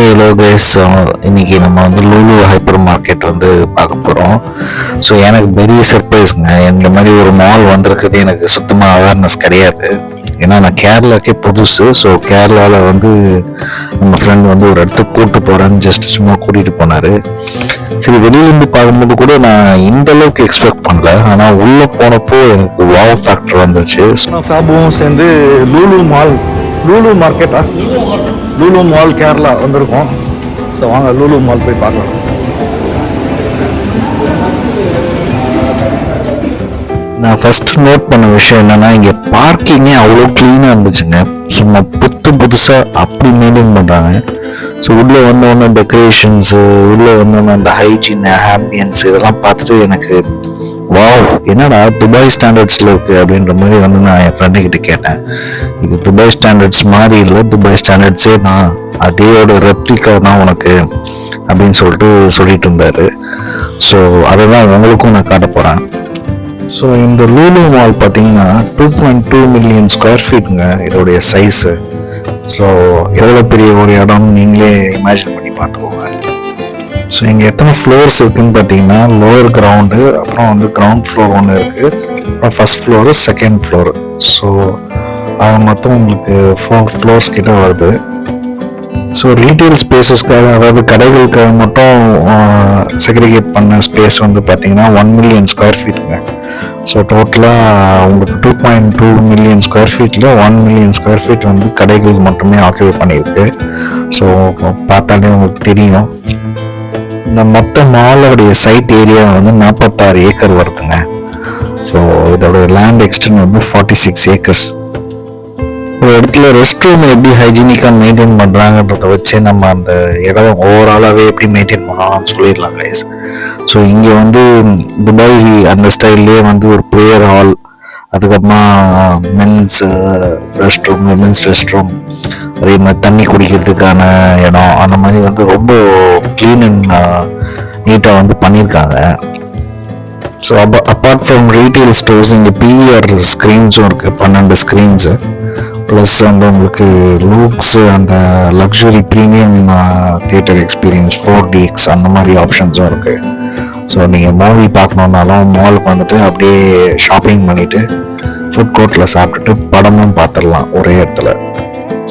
Hello guys, இன்னைக்கு நம்ம வந்து லூலு ஹைப்பர் மார்க்கெட் வந்து பார்க்க போகிறோம். ஸோ எனக்கு பெரிய சர்ப்ரைஸ்ங்க. இந்த மாதிரி ஒரு மால் வந்திருக்குது எனக்கு சுத்தமாக அவேர்னஸ் கிடையாது. ஏன்னா நான் கேரளாக்கே புதுசு. ஸோ கேரளாவில் வந்து நம்ம ஃப்ரெண்ட் வந்து ஒரு இடத்துக்கு கூப்பிட்டு போகிறேன்னு ஜஸ்ட் சும்மா கூட்டிகிட்டு போனார். சரி, வெளியிலேருந்து பார்க்கும்போது கூட நான் இந்த அளவுக்கு எக்ஸ்பெக்ட் பண்ணல. ஆனால் உள்ளே போனப்போ எனக்கு வாவ் ஃபேக்டர் வந்துருச்சு. ஃபேபும் சேர்ந்து லூலு மார்க்கெட்டா லூலு மால் கேரளா வந்திருக்கோம். ஸோ வாங்க லூலு மால் போய் பார்க்கலாம். நான் ஃபர்ஸ்ட் நோட் பண்ண விஷயம் என்னன்னா, இங்கே பார்க்கிங்கே அவ்வளோ க்ளீனாக இருந்துச்சுங்க. சும்மா புதுசாக அப்படி மெயின்டைன் பண்ணுறாங்க. ஸோ உள்ளே வந்தோடனே டெக்கரேஷன்ஸு, உள்ளே வந்தோடனே அந்த ஹைஜீன், ஆம்பியன்ஸ் இதெல்லாம் பார்த்துட்டு எனக்கு வாவ், என்னடா துபாய் ஸ்டாண்டர்ட்ஸில் இருக்குது அப்படின்ற மாதிரி வந்து நான் என் ஃப்ரெண்டுக்கிட்ட கேட்டேன். இது துபாய் ஸ்டாண்டர்ட்ஸ் மாதிரி இல்லை, துபாய் ஸ்டாண்டர்ட்ஸே தான், அதேயோட ரெப்ளிகா தான் உனக்கு அப்படின்னு சொல்லிட்டு இருந்தார். ஸோ அதை தான் உங்களுக்கும் நான் காட்ட போகிறேன். ஸோ இந்த லூலு மால் பார்த்தீங்கன்னா 2.2 மில்லியன் ஸ்கொயர் ஃபீட்டுங்க இதோடைய சைஸு. ஸோ எவ்வளோ பெரிய ஒரு இடம் நீங்களே இமேஜின் பண்ணி பார்த்துக்கோங்க. ஸோ இங்கே எத்தனை ஃப்ளோர்ஸ் இருக்குதுன்னு பார்த்தீங்கன்னா, லோவர் கிரவுண்டு, அப்புறம் வந்து கிரவுண்ட் ஃப்ளோர் ஒன்று இருக்குது, அப்புறம் first floor, second floor. So மொத்தம் உங்களுக்கு 4 ஃப்ளோர்ஸ் கிட்ட வருது. ஸோ ரீட்டைல் ஸ்பேசஸ்க்காக, அதாவது கடைகளுக்காக மட்டும் செக்ரிகேட் பண்ண ஸ்பேஸ் வந்து பார்த்தீங்கன்னா 1 மில்லியன் ஸ்கொயர் ஃபீட்டுங்க. ஸோ டோட்டலாக உங்களுக்கு 2.2 மில்லியன் ஸ்கொயர் ஃபீட்டில் 1 மில்லியன் ஸ்கொயர் ஃபீட் வந்து கடைகள் மட்டுமே ஆக்குபை பண்ணியிருக்கு. ஸோ பார்த்தாலே உங்களுக்கு தெரியும். இந்த மொத்த மாலோடைய சைட் ஏரியா வந்து 46 ஏக்கர் வருதுங்க. ஸோ இதோட லேண்ட் எக்ஸ்டென்ட் வந்து 46 ஏக்கர்ஸ். ஒரு இடத்துல ரெஸ்ட் ரூம் எப்படி ஹைஜீனிக்காக மெயின்டைன் பண்ணுறாங்கன்றத வச்சு நம்ம அந்த இடம் ஓவராலாகவே எப்படி மெயின்டைன் பண்ணலாம்னு சொல்லிடலாம் கைஸ். ஸோ இங்கே வந்து துபாய் அந்த ஸ்டைல்லே வந்து ஒரு ப்ரேயர் ஹால், அதுக்கப்புறமா மென்ஸ் ரெஸ்ட் ரூம், அதே மாதிரி தண்ணி குடிக்கிறதுக்கான இடம், அந்த மாதிரி வந்து ரொம்ப க்ளீன் அண்ட் நீட்டாக வந்து பண்ணியிருக்காங்க. So apart from retail stores, இங்கே பிவிஆர் ஸ்க்ரீன்ஸும் இருக்குது, 12 ஸ்க்ரீன்ஸு. ப்ளஸ் வந்து உங்களுக்கு லூக்ஸ், அந்த luxury premium theatre experience 4DX அந்த மாதிரி ஆப்ஷன்ஸும் இருக்குது. ஸோ நீங்கள் மூவி பார்க்கணுன்னாலும் மாலுக்கு வந்துட்டு அப்படியே ஷாப்பிங் பண்ணிவிட்டு ஃபுட் கோர்ட்டில் சாப்பிட்டுட்டு படமும் பார்த்துடலாம் ஒரே இடத்துல.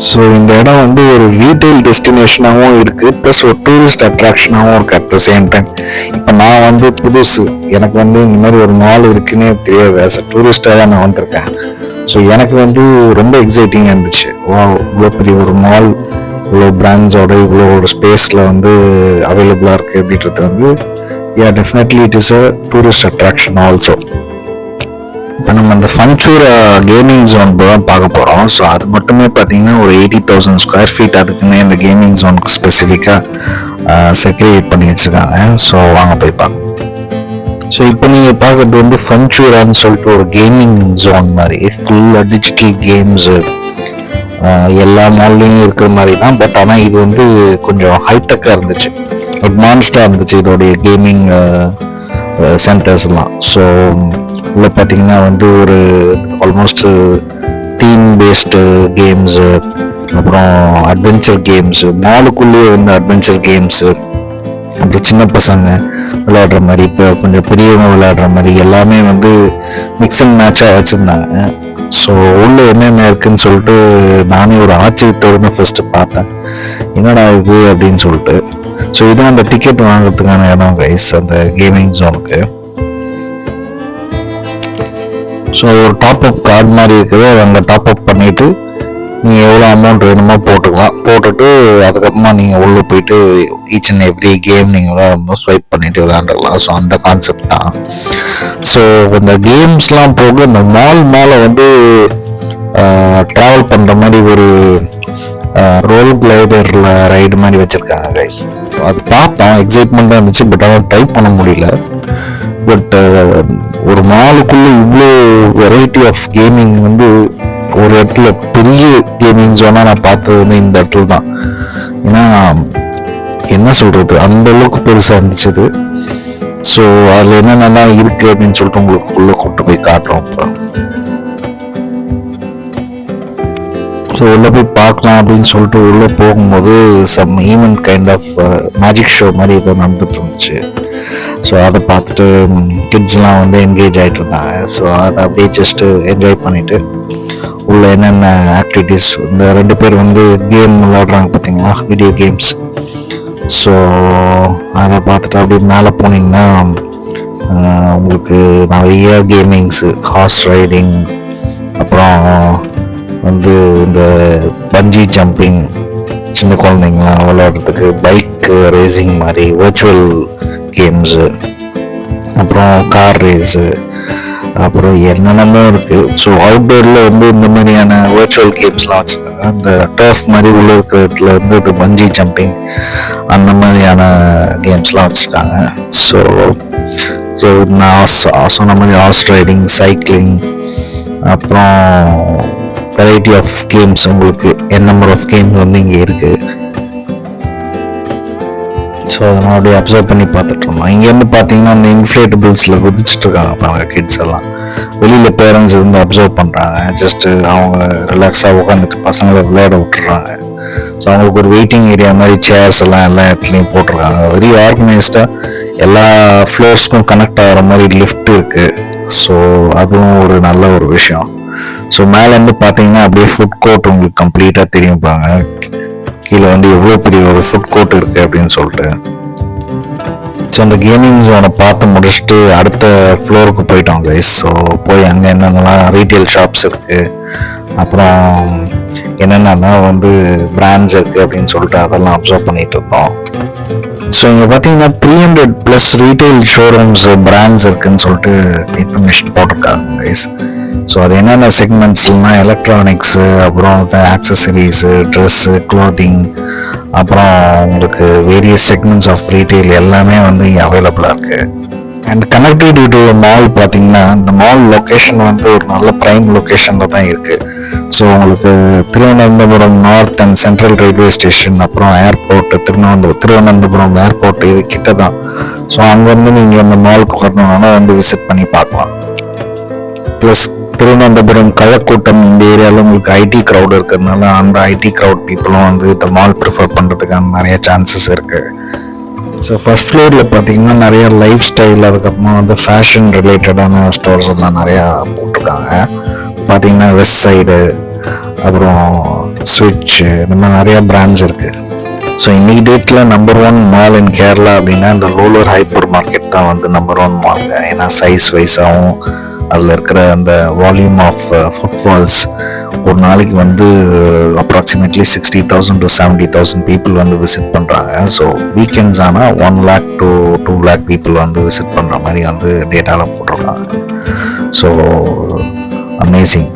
ஸோ இந்த இடம் வந்து ஒரு ரீட்டைல் டெஸ்டினேஷனாகவும் இருக்குது, ப்ளஸ் ஒரு டூரிஸ்ட் அட்ராக்ஷனாகவும் இருக்குது அட் த சேம் டைம். இப்போ நான் வந்து புதுசு, எனக்கு வந்து இந்த மாதிரி ஒரு மால் இருக்குன்னே தெரியாது. ஆஸ் அ டூரிஸ்டாக தான் நான் வந்திருக்கேன். ஸோ எனக்கு வந்து ரொம்ப எக்ஸைட்டிங்காக இருந்துச்சு. இவ்வளோ பெரிய ஒரு மால், இவ்வளோ பிராண்ட்ஸோட இவ்வளோ ஒரு ஸ்பேஸில் வந்து அவைலபிளாக இருக்குது அப்படின்றது வந்து definitely it is a tourist attraction also. இப்போ நம்ம அந்த ஃபன்ச்சூரா கேமிங் ஜோன் தான் பார்க்க போகிறோம். ஸோ அது மட்டுமே பார்த்தீங்கன்னா ஒரு 80,000 ஸ்கொயர் ஃபீட் அதுக்குன்னே இந்த கேமிங் ஜோனுக்கு ஸ்பெசிஃபிக்காக செக்ரிகேட் பண்ணி வச்சுருக்காங்க. ஸோ வாங்க போய் பார்க்கலாம். ஸோ இப்போ நீங்கள் பார்க்குறது வந்து ஃபன்ச்சூரான்னு சொல்லிட்டு ஒரு கேமிங் ஜோன் மாதிரி, ஃபுல்லாக டிஜிட்டல் கேம்ஸு எல்லா மால்லையும் இருக்கிற மாதிரி தான். பட் ஆனால் இது வந்து கொஞ்சம் ஹைடெக்காக இருந்துச்சு, அட்வான்ஸ்டாக இருந்துச்சு இதோடைய கேமிங் சென்டர்ஸ்லாம். ஸோ உள்ள பார்த்தீங்கன்னா வந்து ஒரு ஆல்மோஸ்ட் டீம் பேஸ்டு கேம்ஸு, அப்புறம் அட்வென்ச்சர் கேம்ஸு, மாலுக்குள்ளேயே வந்து அட்வென்ச்சர் கேம்ஸு, அப்புறம் சின்ன பசங்க விளையாடுற மாதிரி, இப்போ கொஞ்சம் பெரியவங்க விளையாடுற மாதிரி எல்லாமே வந்து மிக்ஸ் அண்ட் மேட்சாக வச்சுருந்தாங்க. ஸோ உள்ள என்னென்ன இருக்குன்னு சொல்லிட்டு நானே ஒரு ஆச்சரியத்தோடு தான் ஃபர்ஸ்ட்டு பார்த்தேன், என்னடா இது அப்படின்னு சொல்லிட்டு. ஸோ இதான் அந்த டிக்கெட் வாங்குறதுக்கான இடம் கைஸ், அந்த கேமிங் ஜோனுக்கு. ஸோ ஒரு டாப்அப் கார்டு மாதிரி இருக்குது, அங்கே டாப்அப் பண்ணிவிட்டு நீங்கள் எவ்வளோ அமௌண்ட் வேணுமோ போட்டுக்கலாம். போட்டுட்டு அதுக்கப்புறமா நீங்கள் உள்ளே போயிட்டு ஈச் அண்ட் எவ்ரி கேம் நீங்கள் ஸ்வைப் பண்ணிவிட்டு விளையாண்டுக்கலாம். ஸோ அந்த கான்செப்ட் தான். ஸோ இந்த கேம்ஸ்லாம் போக இந்த மால் மேலே வந்து ட்ராவல் பண்ணுற மாதிரி ஒரு ரோல் கிளைடரில் ரைடு மாதிரி வச்சுருக்காங்க கைஸ். அது பார்த்தோம், எக்ஸைட்மெண்ட்டாக இருந்துச்சு. பட் ஆனால் ட்ரை பண்ண முடியல. பட் ஒரு மாலுக்குள்ளே இவ்வளோ வெரைட்டி ஆஃப் கேமிங் வந்து ஒரு இடத்துல பெரிய கேமிங் ஜோனாக நான் பார்த்தது வந்து இந்த இடத்துல தான். ஏன்னா என்ன சொல்கிறது, அந்த அளவுக்கு பெருசாக இருந்துச்சு. ஸோ அதில் என்னென்னலாம் இருக்குது அப்படின்னு சொல்லிட்டு உங்களுக்கு உள்ளே கூப்பிட்டு போய் காட்டுறோம். இப்போ ஸோ உள்ளே போய் பார்க்கலாம் அப்படின்னு சொல்லிட்டு உள்ளே போகும்போது some event kind of magic show மாதிரி ஏதோ நடந்துட்டு இருந்துச்சு. ஸோ அதை பார்த்துட்டு கிட்ஸ்லாம் வந்து என்கேஜ் ஆகிட்டு இருந்தாங்க. ஸோ அதை அப்படியே ஜஸ்ட்டு என்ஜாய் பண்ணிவிட்டு உள்ள என்னென்ன ஆக்டிவிட்டீஸ், இந்த 2 பேர் வந்து கேம் விளையாடுறாங்க பார்த்தீங்களா, வீடியோ கேம்ஸ். ஸோ அதை பார்த்துட்டு அப்படியே மேலே போனீங்கன்னா உங்களுக்கு நிறைய கேமிங்ஸு, ஹார்ஸ் ரைடிங், அப்புறம் வந்து இந்த பஞ்சி ஜம்பிங், சின்ன குழந்தைங்களாம் விளையாடுறதுக்கு பைக் ரேசிங் மாதிரி வர்ச்சுவல் கேம்ஸு, அப்புறம் கார் ரேஸு, அப்புறம் என்னென்னமோ இருக்குது. ஸோ அவுட்டோரில் வந்து இந்த மாதிரியான வர்ச்சுவல் கேம்ஸ்லாம் வச்சுருக்காங்க. அந்த டர்ஃப் மாதிரி உள்ள இருக்கிற இடத்துல வந்து இது பஞ்சி ஜம்பிங் அந்த மாதிரியான கேம்ஸ்லாம் வச்சுருக்காங்க. ஸோ நான் சொன்ன மாதிரி ஹார்ஸ் ரைடிங், சைக்கிளிங், அப்புறம் வெரைட்டி ஆஃப் கேம்ஸ், உங்களுக்கு என் நம்பர் ஆஃப் கேம்ஸ் வந்து இங்கே இருக்குது. ஸோ அதை நான் அப்படியே அப்சர்வ் பண்ணி பார்த்துட்டு இருந்தோம். இங்கேருந்து பார்த்தீங்கன்னா அந்த இன்ஃப்ளேட்டபிள்ஸில் குதிச்சுட்டு இருக்காங்க பாருங்க கிட்ஸ் எல்லாம். வெளியில் பேரண்ட்ஸ் இருந்து அப்சர்வ் பண்ணுறாங்க. ஜஸ்ட்டு அவங்க ரிலாக்ஸாக உட்காந்துட்டு பசங்களை விளையாட விட்டுறாங்க. ஸோ அவங்களுக்கு ஒரு வெயிட்டிங் ஏரியா மாதிரி சேர்ஸ் எல்லாம் எல்லா இடத்துலையும் போட்டிருக்காங்க. வெரி ஆர்கனைஸ்டாக எல்லா ஃப்ளோர்ஸ்க்கும் கனெக்ட் ஆகிற மாதிரி லிஃப்ட் இருக்குது. ஸோ அதுவும் ஒரு நல்ல ஒரு விஷயம். ஸோ மேலேருந்து பார்த்தீங்கன்னா அப்படியே ஃபுட் கோர்ட் உங்களுக்கு கம்ப்ளீட்டாக தெரியும் பாருங்க. கீழே வந்து எவ்வளோ பெரிய ஒரு ஃபுட் கோர்ட் இருக்குது அப்படின்னு சொல்லிட்டு. ஸோ அந்த கேமிங் ஜோனை பார்த்து முடிச்சுட்டு அடுத்த ஃப்ளோருக்கு போயிட்டோம் கைஸ். ஸோ போய் அங்கே என்னென்னலாம் ரீட்டைல் ஷாப்ஸ் இருக்குது, அப்புறம் என்னென்னா வந்து பிராண்ட்ஸ் இருக்குது அப்படின்னு சொல்லிட்டு அதெல்லாம் அப்சர்வ் பண்ணிட்டு இருந்தோம். ஸோ இங்கே பார்த்தீங்கன்னா 300+ ரீட்டைல் ஷோரூம்ஸ், பிராண்ட்ஸ் இருக்குதுன்னு சொல்லிட்டு இன்ஃபர்மேஷன் போட்டிருக்காங்க கைஸ். ஸோ அது என்னென்ன செக்மெண்ட்ஸ்லாம் எலக்ட்ரானிக்ஸு, அப்புறம் ஆக்சசரிஸு, ட்ரெஸ்ஸு, க்ளோத்திங், அப்புறம் உங்களுக்கு வேரியஸ் செக்மெண்ட்ஸ் ஆஃப் ரீட்டைல் எல்லாமே வந்து இங்கே அவைலபிளாக இருக்குது. அண்ட் கனெக்டட் டு மால் பார்த்தீங்கன்னா இந்த மால் லொக்கேஷன் வந்து ஒரு நல்ல ப்ரைம் லொக்கேஷனில் தான் இருக்குது. ஸோ உங்களுக்கு Thiruvananthapuram north and central railway station, அப்புறம் ஏர்போர்ட், திருவனந்தபுரம் ஏர்போர்ட் இது கிட்ட தான். ஸோ அங்கேருந்து நீங்கள் இந்த மாலுக்கு வரணும்னா வந்து விசிட் பண்ணி பார்க்கலாம். ப்ளஸ் திருவனந்தபுரம் கழக்கூட்டம் இந்த ஏரியாவில் உங்களுக்கு ஐடி க்ரௌட் இருக்கிறதுனால அந்த ஐடி க்ரௌட் பீப்புளும் வந்து இந்த மால் ப்ரிஃபர் பண்ணுறதுக்கான நிறைய சான்சஸ் இருக்குது. ஸோ ஃபர்ஸ்ட் ஃப்ளோரில் பார்த்தீங்கன்னா நிறைய லைஃப் ஸ்டைல், அதுக்கப்புறமா வந்து ஃபேஷன் ரிலேட்டடான ஸ்டோர்ஸ் எல்லாம் நிறையா போட்டிருக்காங்க. பார்த்தீங்கன்னா வெஸ்ட் சைடு, அப்புறம் ஸ்விட்சு, இந்த மாதிரி நிறையா பிராண்ட்ஸ் இருக்குது. ஸோ இன்னைக்கு டேட்டில் நம்பர் 1 மால் இன் கேரளா அப்படின்னா இந்த லூலு ஹைப்பர் மார்க்கெட் தான் வந்து நம்பர் 1 மால். ஏன்னா சைஸ் வைஸாகவும் அதில் இருக்கிற அந்த வால்யூம் ஆஃப் ஃபுட்ஃபால்ஸ், ஒரு நாளைக்கு வந்து அப்ராக்சிமேட்லி 60,000 to 70,000 பீப்புள் வந்து விசிட் பண்ணுறாங்க. ஸோ வீக்கெண்ட்ஸ் ஆனால் 1 lakh to 2 lakh பீப்புள் வந்து விசிட் பண்ணுற மாதிரி வந்து டேட்டாவில் போட்டிருக்காங்க. So amazing.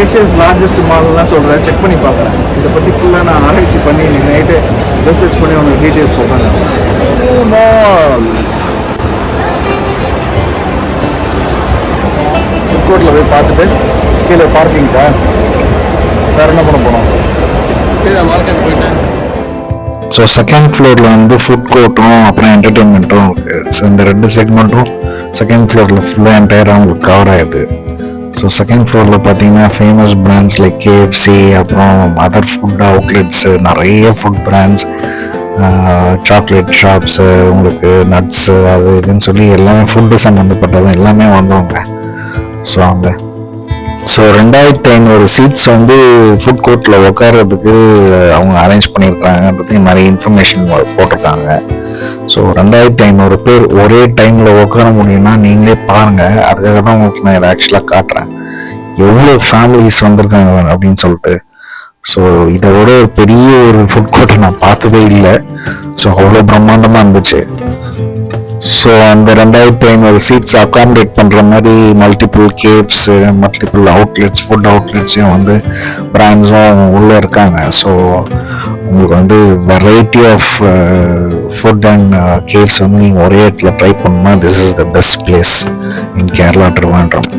ஏஷியாஸ் லார்ஜஸ்ட் மால்லாம் சொல்கிறேன், செக் பண்ணி பார்க்குறேன். இதை பற்றி ஃபுல்லாக நான் ஆராய்ச்சி பண்ணி இன்னைக்கு நைட்டு ரிசர்ச் பண்ணி உங்களுக்கு டீட்டெயில்ஸ் சொல்கிறேன். மால் கோர்ட்டில் போய் பார்த்துட்டு கீழே பார்க்கிங்க்கா வேறு என்ன பண்ண போனோம் கீழே மார்க்கெட் போயிட்டேன். ஸோ செகண்ட் ஃப்ளோரில் வந்து ஃபுட் கோர்ட்டும் அப்புறம் என்டர்டெயின்மெண்ட்டும் இருக்குது. ஸோ இந்த 2 செக்மெண்ட்டும் செகண்ட் ஃப்ளோரில் ஃபுல்லாக என்டையராக உங்களுக்கு கவர் ஆகிடுது. ஸோ செகண்ட் ஃப்ளோரில் பார்த்தீங்கன்னா ஃபேமஸ் பிராண்ட்ஸ் லைக் KFC, அப்புறம் அதர் ஃபுட் அவுட்லெட்ஸு, நிறைய ஃபுட் பிராண்ட்ஸ், சாக்லேட் ஷாப்ஸு, உங்களுக்கு நட்ஸு, அது இதுன்னு சொல்லி எல்லாமே ஃபுட்டு சம்மந்தப்பட்டது எல்லாமே வந்தவங்க. ஸோ அங்கே 2500 சீட்ஸ் வந்து ஃபுட் கோர்ட்டில் உட்கார்றதுக்கு அவங்க அரேஞ்ச் பண்ணியிருக்கிறாங்கன்றது நிறைய இன்ஃபர்மேஷன் போட்டிருக்காங்க. ஸோ 2500 பேர் ஒரே டைமில் உட்கார முடியும்னா நீங்களே பாருங்கள். அதுக்காக தான் உங்களுக்கு நான் இதை ஆக்சுவலாக காட்டுறேன் எவ்வளோ ஃபேமிலிஸ் வந்திருக்காங்க அப்படின்னு சொல்லிட்டு. ஸோ இதை விட ஒரு பெரிய ஒரு ஃபுட் கோர்ட்டை நான் பார்த்ததே இல்லை. ஸோ அவ்வளோ பிரம்மாண்டமாக இருந்துச்சு. ஸோ அந்த 2500 சீட்ஸ் அகாமடேட் பண்ணுற மாதிரி multiple cafes, multiple outlets, food அவுட்லெட்ஸையும் வந்து பிராண்ட்ஸும் உள்ளே இருக்காங்க. ஸோ உங்களுக்கு வந்து variety of food and cafes வந்து நீங்கள் ஒரே இடத்துல ட்ரை பண்ணணும்னா this is the best place in Kerala, Trivandrum.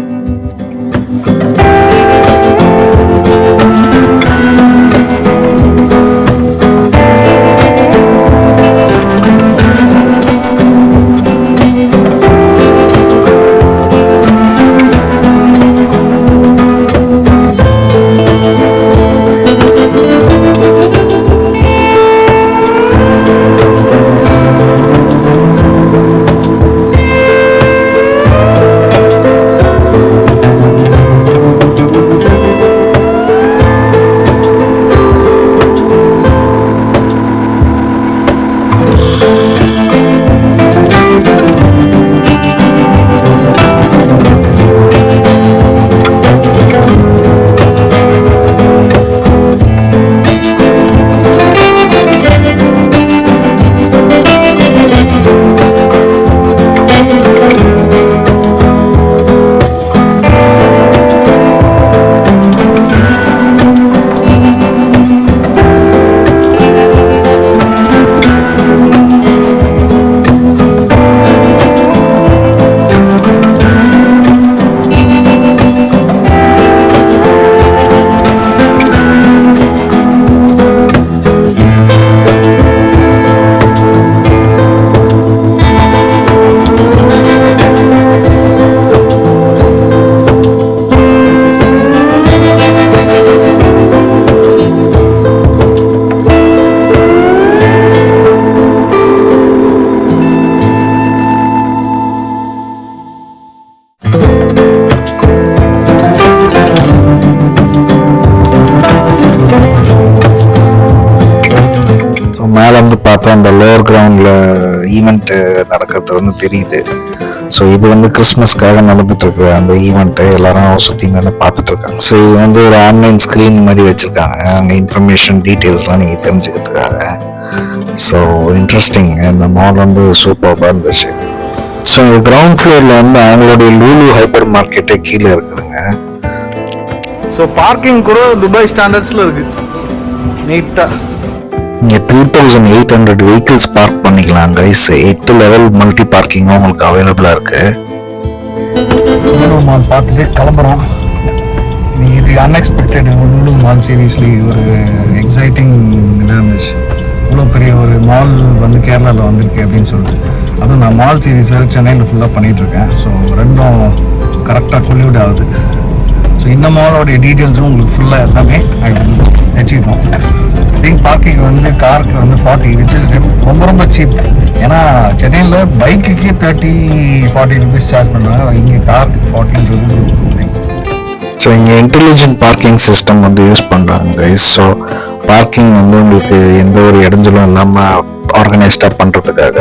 மேலே வந்து பார்த்தா அந்த லோவர் கிரவுண்டில் ஈவெண்ட்டு நடக்கிறது வந்து தெரியுது. ஸோ இது வந்து கிறிஸ்மஸ்க்காக நடந்துட்டு இருக்கு அந்த ஈவெண்ட்டு, எல்லாரும் சுற்றி நின்று பார்த்துட்டு இருக்காங்க. ஸோ இது வந்து ஒரு ஆன்லைன் ஸ்க்ரீன் மாதிரி வச்சுருக்காங்க, அங்கே இன்ஃபர்மேஷன் டீட்டெயில்ஸ்லாம் நீங்கள் தெரிஞ்சுக்கிறதுக்காக. So interesting. இந்த மால் வந்து சூப்பராக இருந்துச்சு. ஸோ கிரவுண்ட் ஃப்ளோரில் வந்து அவங்களுடைய லூலு ஹைப்பர் மார்க்கெட்டே கீழே இருக்குதுங்க. ஸோ பார்க்கிங் கூட துபாய் ஸ்டாண்டர்ட்ஸில் இருக்குது நீட்டாக. இங்கே 3800 வெஹிக்கிள்ஸ் பார்க் பண்ணிக்கலாம் கைஸ். 8 லெவல் மல்டி பார்க்கிங்கும் உங்களுக்கு அவைலபிளாக இருக்கு. லூலு மால் பார்த்துட்டு கிளம்புறோம். இது அன்எக்ஸ்பெக்டட் லூலு மால் சீரீஸ்லி ஒரு எக்ஸைட்டிங் இதாக இருந்துச்சு. இவ்வளோ பெரிய ஒரு மால் வந்து கேரளாவில் வந்திருக்கு அப்படின்னு சொல்லிட்டு. அதுவும் நான் மால் சீரீஸ் வேறு சென்னையில் ஃபுல்லாக பண்ணிகிட்ருக்கேன். ஸோ ரெண்டும் கரெக்டாக கொல்யூட் ஆகுது. ஸோ இந்த மாலோடைய டீட்டெயில்ஸும் உங்களுக்கு ஃபுல்லாக எல்லாமே வச்சுக்கிட்டோம். திங்க் பார்க்கிங் வந்து காருக்கு வந்து 40, விச் இஸ் ரொம்ப ரொம்ப சீப். ஏன்னா சென்னையில் பைக்குக்கே 30-40 ருபீஸ் சார்ஜ் பண்ணுறாங்க, இங்கே காருக்கு 40ன்றது. ஸோ இங்கே இன்டெலிஜென்ட் பார்க்கிங் சிஸ்டம் வந்து யூஸ் பண்ணுறாங்க கைஸ். ஸோ பார்க்கிங் வந்து உங்களுக்கு எந்த ஒரு இடைஞ்சலும் இல்லாமல் ஆர்கனைஸ்டாக பண்ணுறதுக்காக